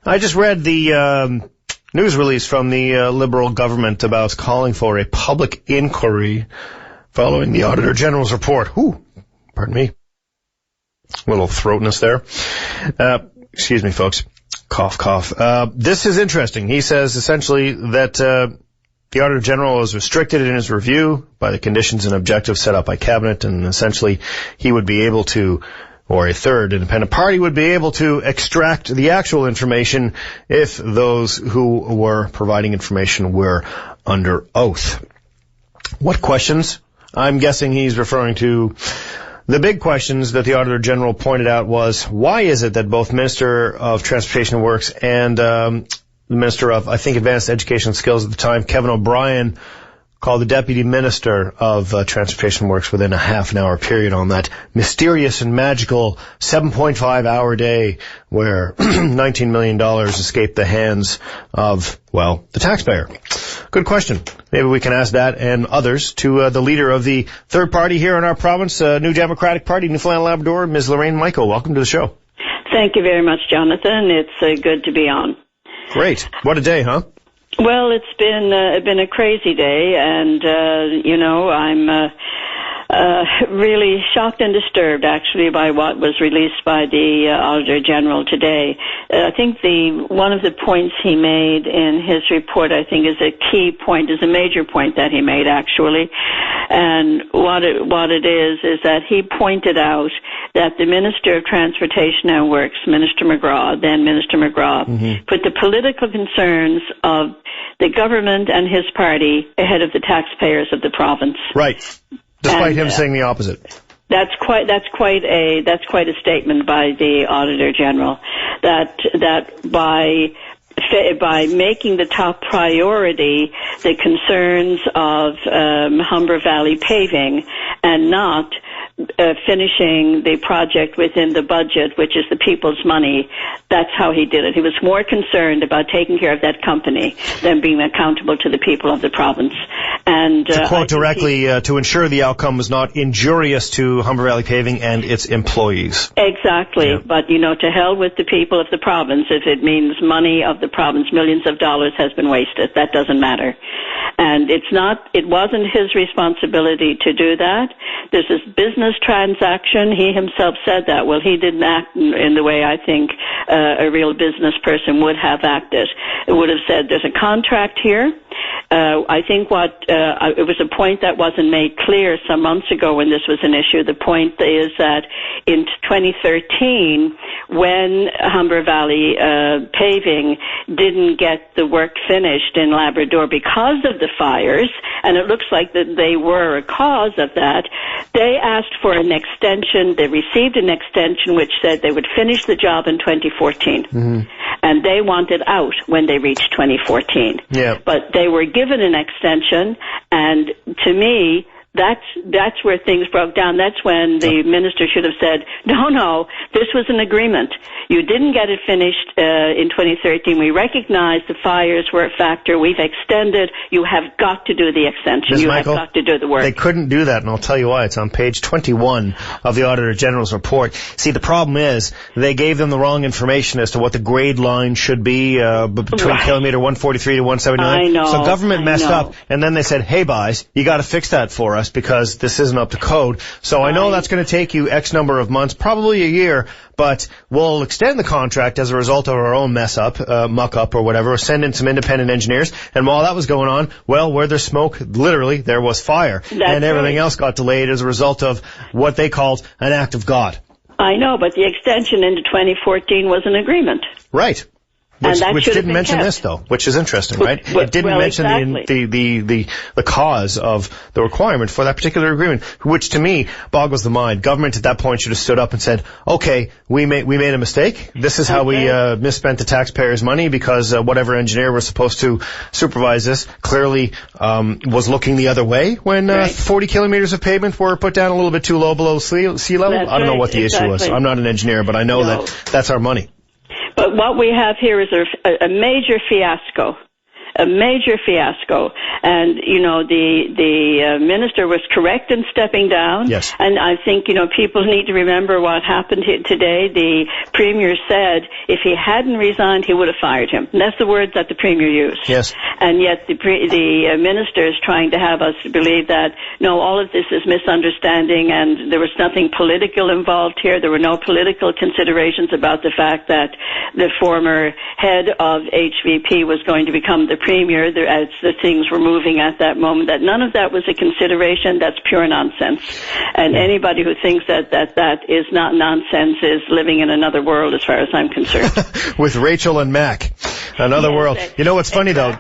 I just read the news release from the Liberal government about calling for a public inquiry following the Auditor General's report. Pardon me. A little throatness there. Excuse me, folks. Cough, cough. This is interesting. He says essentially that the Auditor General is restricted in his review by the conditions and objectives set up by Cabinet, and essentially he would be able to, or a third independent party would be able to extract the actual information if those who were providing information were under oath. What questions? I'm guessing he's referring to the big questions that the Auditor General pointed out was, why is it that both Minister of Transportation and Works and the Minister of, I think, Advanced Education and Skills at the time, Kevin O'Brien, called the Deputy Minister of Transportation and Works within a half-an-hour period on that mysterious and magical 7.5-hour day where $19 million escaped the hands of, well, the taxpayer? Good question. Maybe we can ask that and others to the leader of the third party here in our province, New Democratic Party, Newfoundland and Labrador, Ms. Lorraine Michael. Welcome to the show. Thank you very much, Jonathan. It's good to be on. Great. What a day, huh? Well, it's been a crazy day, and I'm really shocked and disturbed, actually, by what was released by the Auditor General today. I think one of the points he made in his report, I think, is a key point, is a major point that he made, actually. And what it is that he pointed out that the Minister of Transportation and Works, Minister McGraw, put the political concerns of the government and his party ahead of the taxpayers of the province. Right. Despite him saying the opposite. That's quite a statement by the Auditor General, that by making the top priority the concerns of Humber Valley paving and not finishing the project within the budget, which is the people's money, that's how he did it. He was more concerned about taking care of that company than being accountable to the people of the province. And to quote directly, to ensure the outcome was not injurious to Humber Valley Paving and its employees. Exactly. Yeah. But, to hell with the people of the province if it means money of the province, millions of dollars has been wasted. That doesn't matter. And it wasn't his responsibility to do that. This is business transaction. He himself said that. Well, he didn't act in the way I think a real business person would have acted. It would have said, there's a contract here. I think it was a point that wasn't made clear some months ago when this was an issue. The point is that in 2013, when Humber Valley Paving didn't get the work finished in Labrador because of the fires, and it looks like that they were a cause of that, they asked for an extension. They received an extension which said they would finish the job in 2014. Mm-hmm. And they wanted out when they reached 2014. Yeah. But they were given an extension, and to me, that's where things broke down. That's when the minister should have said, no, this was an agreement. You didn't get it finished in 2013. We recognize the fires were a factor. We've extended. You have got to do the extension. Ms. You Michael, have got to do the work. They couldn't do that, and I'll tell you why. It's on page 21 of the Auditor General's report. See, the problem is they gave them the wrong information as to what the grade line should be between kilometer 143 to 179. I know. So government messed up, and then they said, hey, guys, you got to fix that for us because this isn't up to code. So I know that's going to take you X number of months, probably a year, but we'll extend the contract as a result of our own muck up or whatever, or send in some independent engineers. And while that was going on, well, where there's smoke, literally, there was fire. And everything else got delayed as a result of what they called an act of God. I know, but the extension into 2014 was an agreement. Right. Which didn't mention this, though, which is interesting, right? It didn't mention the cause of the requirement for that particular agreement, which to me boggles the mind. Government at that point should have stood up and said, okay, we made a mistake. This is how we misspent the taxpayers' money because whatever engineer was supposed to supervise this clearly was looking the other way when 40 kilometers of pavement were put down a little bit too low below sea level. I don't know what the issue was. I'm not an engineer, but I know that that's our money. But what we have here is a major fiasco. a major fiasco. And, the minister was correct in stepping down. Yes. And I think, people need to remember what happened today. The Premier said if he hadn't resigned, he would have fired him. And that's the words that the Premier used. Yes. And yet the minister is trying to have us believe that, no, all of this is misunderstanding and there was nothing political involved here. There were no political considerations about the fact that the former head of HVP was going to become the Premier as the things were moving at that moment. That none of that was a consideration. That's pure nonsense. And anybody who thinks that is not nonsense is living in another world as far as I'm concerned. With Rachel and Mac. Another world. You know what's funny though?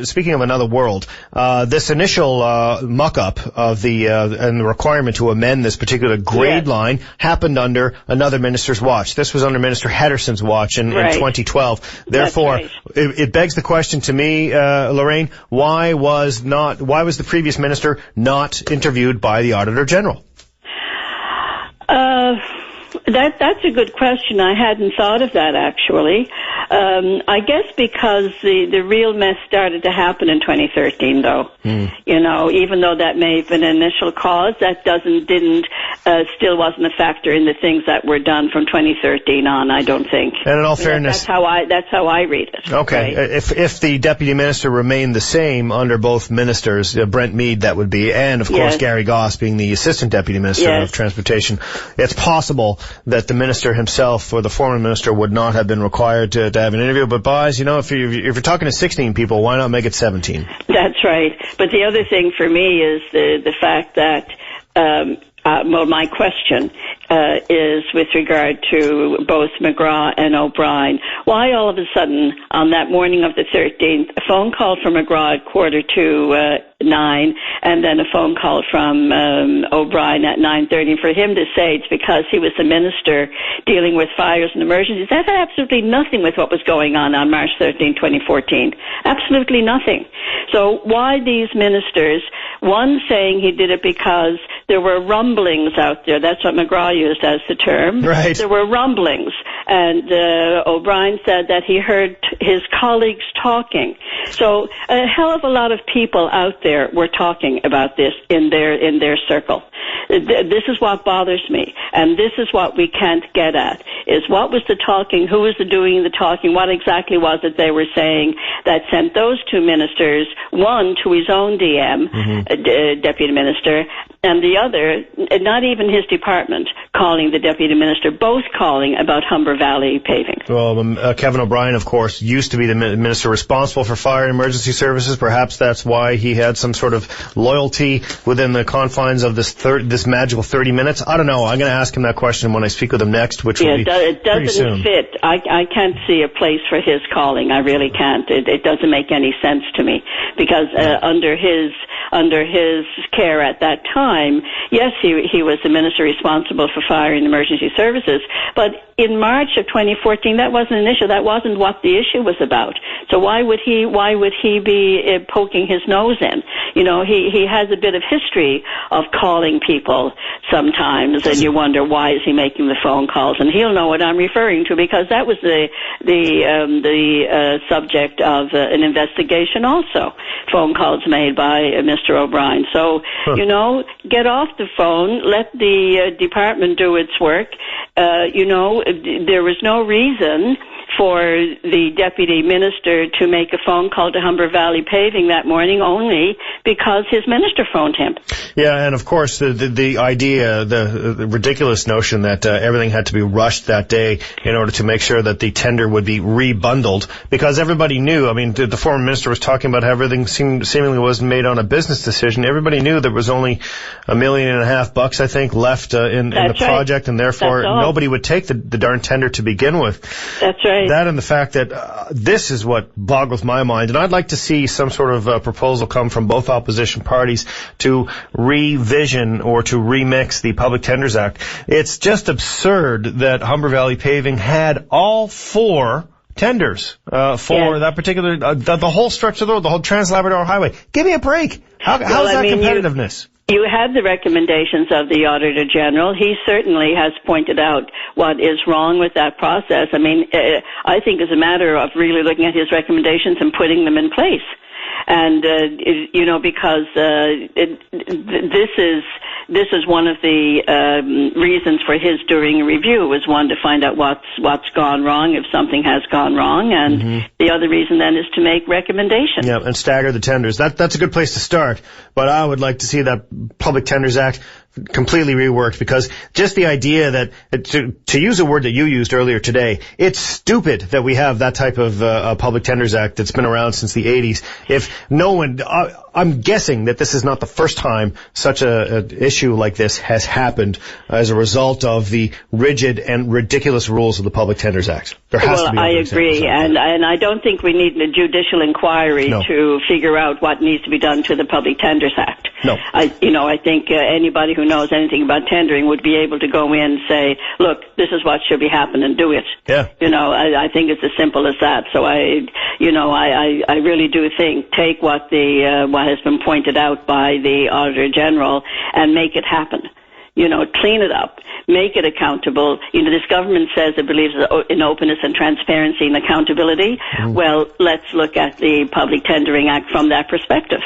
Speaking of another world, this initial muck-up of and the requirement to amend this particular grade line happened under another minister's watch. This was under Minister Henderson's watch in 2012. Therefore, it begs the question to me, Lorraine, why was the previous minister not interviewed by the Auditor General? That's a good question. I hadn't thought of that, actually. I guess because the real mess started to happen in 2013, though. Even though that may have been an initial cause, that still wasn't a factor in the things that were done from 2013 on, I don't think. And in all fairness, that's how I read it. Okay. Right? If the deputy minister remained the same under both ministers, Brent Mead that would be, and of course Gary Goss being the assistant deputy minister of transportation, it's possible that the minister himself or the former minister would not have been required to have an interview. But boys, if you're talking to 16 people, why not make it 17? That's right. But the other thing for me is the fact that my question is with regard to both McGrath and O'Brien. Why all of a sudden, on that morning of the 13th, a phone call from McGrath at 8:45, and then a phone call from O'Brien at 9:30. For him to say it's because he was the minister dealing with fires and emergencies, that had absolutely nothing with what was going on March 13, 2014. Absolutely nothing. So why these ministers, one saying he did it because there were rumblings out there. That's what McGrath used as the term. Right. There were rumblings. And O'Brien said that he heard his colleagues talking. So a hell of a lot of people out there were talking about this in their circle. This is what bothers me, and this is what we can't get at, is what was the talking, who was doing the talking, what exactly was it they were saying that sent those two ministers, one to his own DM, deputy minister, and the other, not even his department, calling the deputy minister, both calling about Humber Valley paving. Well, Kevin O'Brien, of course, used to be the minister responsible for fire and emergency services. Perhaps that's why he had some sort of loyalty within the confines of this magical 30 minutes. I don't know. I'm going to ask him that question when I speak with him next, which will be it doesn't pretty soon. fit. I can't see a place for his calling. I really can't. It doesn't make any sense to me because under his care at that time, yes, he was the minister responsible for fire and emergency services, but in March of 2014, that wasn't an issue. That wasn't what the issue was about. So why would he be poking his nose in? He has a bit of history of calling people sometimes, and you wonder why is he making the phone calls? And he'll know what I'm referring to because that was the subject of an investigation also. Phone calls made by Mr. O'Brien. So get off the phone, let the department do its work. There was no reason for the deputy minister to make a phone call to Humber Valley Paving that morning only because his minister phoned him. Yeah, and of course the idea, the ridiculous notion that everything had to be rushed that day in order to make sure that the tender would be rebundled, because everybody knew, I mean, the former minister was talking about how everything seemingly was made on a business decision. Everybody knew there was only $1.5 million, I think, left in the project, and therefore nobody would take the darn tender to begin with. That's right. That and the fact that this is what boggles my mind, and I'd like to see some sort of proposal come from both opposition parties to revision or to remix the Public Tenders Act. It's just absurd that Humber Valley Paving had all four tenders for that particular, the whole stretch of the road, the whole Trans-Labrador Highway. Give me a break. How is that competitiveness? You have the recommendations of the Auditor General. He certainly has pointed out what is wrong with that process. I mean, I think it's a matter of really looking at his recommendations and putting them in place. And because this is one of the reasons for his doing a review, was one, to find out what's gone wrong, if something has gone wrong, and the other reason then is to make recommendations. Yeah, and stagger the tenders. That's a good place to start. But I would like to see that Public Tenders Act completely reworked, because just the idea that, to use a word that you used earlier today, it's stupid that we have that type of Public Tenders Act that's been around since the 80s. If no one, I'm guessing that this is not the first time such an issue like this has happened as a result of the rigid and ridiculous rules of the Public Tenders Act. There has to be. I agree, and I don't think we need a judicial inquiry to figure out what needs to be done to the Public Tenders Act. No. I think anybody who knows anything about tendering would be able to go in and say, look, this is what should be happening, and do it. Yeah. I think it's as simple as that. So I really do think, take what has been pointed out by the Auditor General and make it happen. Clean it up, make it accountable. This government says it believes in openness and transparency and accountability. Well, let's look at the Public Tendering Act from that perspective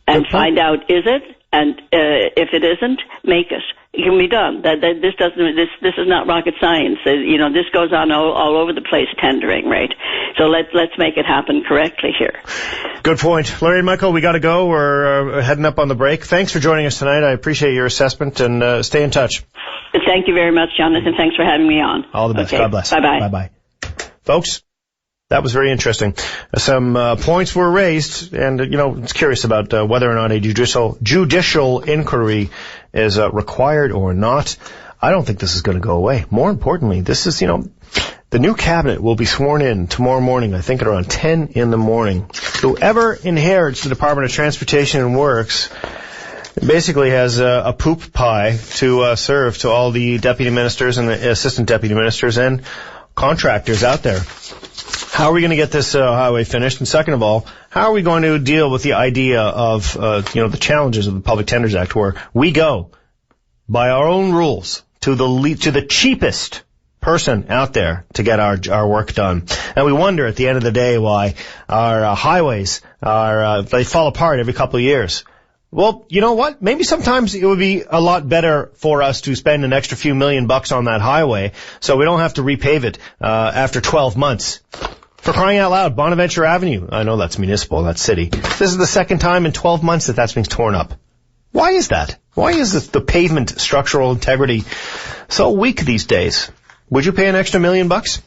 and find out, is it? And if it isn't, make it. It can be done. This is not rocket science. This goes on all over the place, tendering, right? So let's make it happen correctly here. Good point. Lorraine, Michael, we got to go. We're heading up on the break. Thanks for joining us tonight. I appreciate your assessment, and stay in touch. Thank you very much, Jonathan. Thanks for having me on. All the best. Okay. God bless. Bye-bye. Bye-bye. Folks, that was very interesting. Some points were raised, and it's curious about whether or not a judicial inquiry is required or not. I don't think this is going to go away. More importantly, this is, the new cabinet will be sworn in tomorrow morning, I think at around 10 in the morning. Whoever inherits the Department of Transportation and Works basically has a poop pie to serve to all the deputy ministers and the assistant deputy ministers and contractors out there. How are we going to get this highway finished? And second of all, how are we going to deal with the idea of the challenges of the Public Tenders Act, where we go by our own rules to the cheapest person out there to get our work done? And we wonder at the end of the day why our highways they fall apart every couple of years. Well, you know what? Maybe sometimes it would be a lot better for us to spend an extra few $1,000,000 on that highway so we don't have to repave it after 12 months. For crying out loud, Bonaventure Avenue. I know that's municipal, that's city. This is the second time in 12 months that that's been torn up. Why is that? Why is the pavement structural integrity so weak these days? Would you pay an extra $1,000,000?